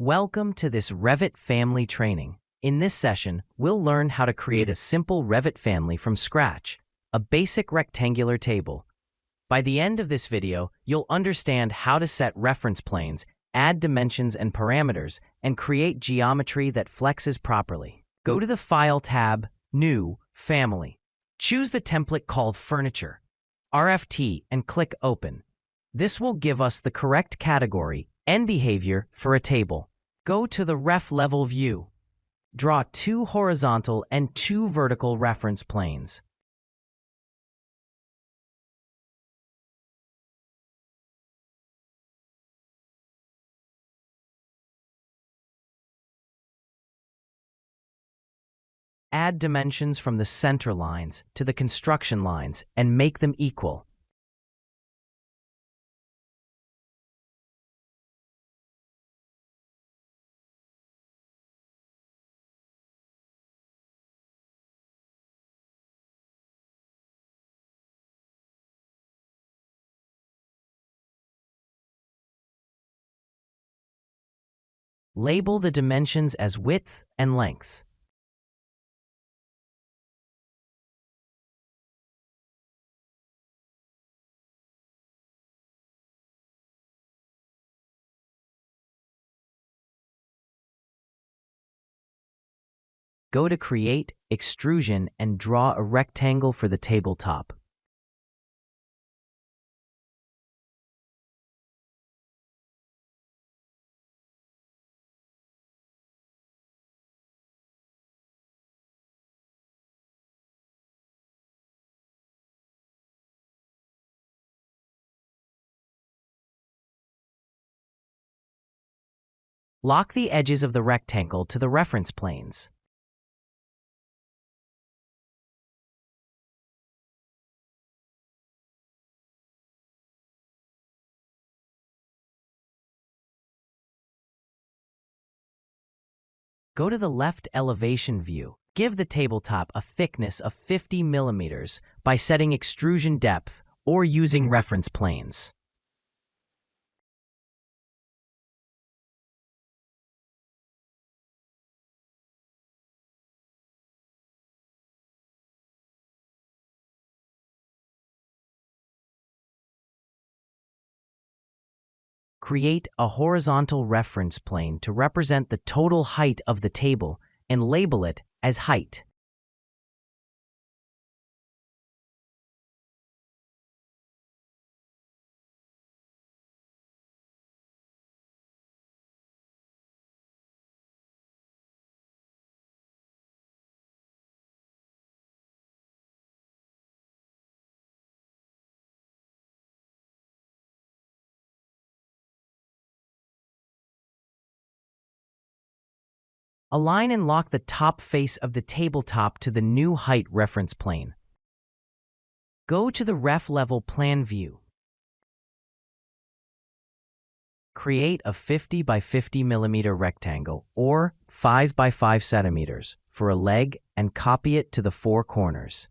Welcome to this Revit Family training. In this session, we'll learn how to create a simple Revit family from scratch, a basic rectangular table. By the end of this video, you'll understand how to set reference planes, add dimensions and parameters, and create geometry that flexes properly. Go to the File tab, New, Family. Choose the template called Furniture, RFT, and click Open. This will give us the correct category and behavior for a table. Go to the Ref Level view. Draw 2 horizontal and 2 vertical reference planes. Add dimensions from the center lines to the construction lines and make them equal. Label the dimensions as width and length. Go to Create, Extrusion, and draw a rectangle for the tabletop. Lock the edges of the rectangle to the reference planes. Go to the left elevation view. Give the tabletop a thickness of 50 millimeters by setting extrusion depth or using reference planes. Create a horizontal reference plane to represent the total height of the table and label it as height. Align and lock the top face of the tabletop to the new height reference plane. Go to the Ref Level Plan view. Create a 50 by 50 millimeter rectangle, or 5 by 5 centimeters, for a leg and copy it to the 4 corners.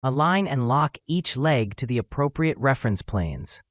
Align and lock each leg to the appropriate reference planes.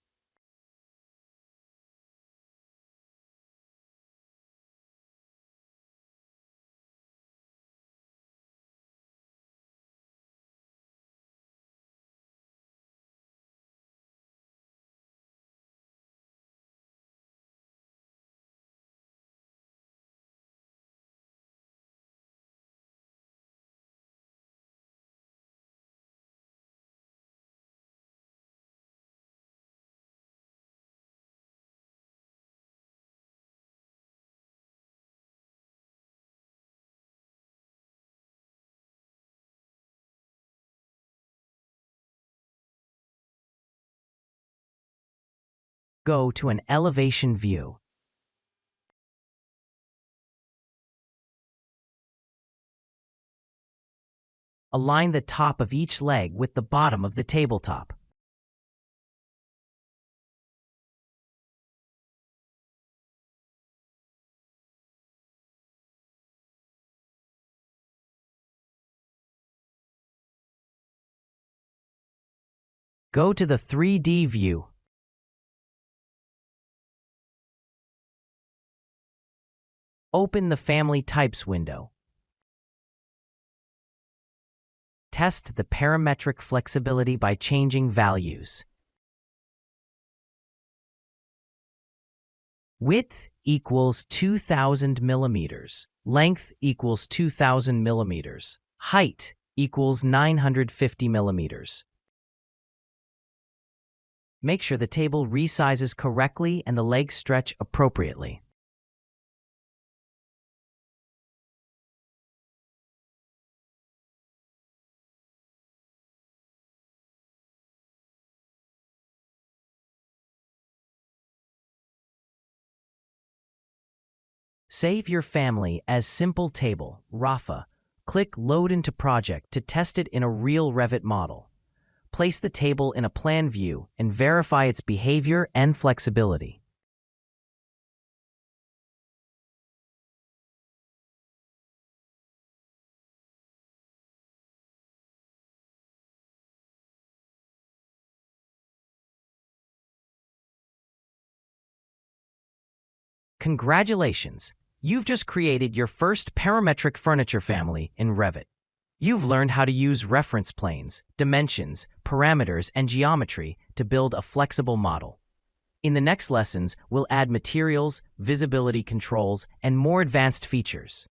go to an elevation view. Align the top of each leg with the bottom of the tabletop. Go to the 3D view. Open the Family Types window. Test the parametric flexibility by changing values. Width equals 2000 millimeters. Length equals 2000 millimeters. Height equals 950 millimeters. Make sure the table resizes correctly and the legs stretch appropriately. Save your family as Simple Table, RAFA. Click Load into Project to test it in a real Revit model. Place the table in a plan view and verify its behavior and flexibility. Congratulations! You've just created your first parametric furniture family in Revit. You've learned how to use reference planes, dimensions, parameters, and geometry to build a flexible model. In the next lessons, we'll add materials, visibility controls, and more advanced features.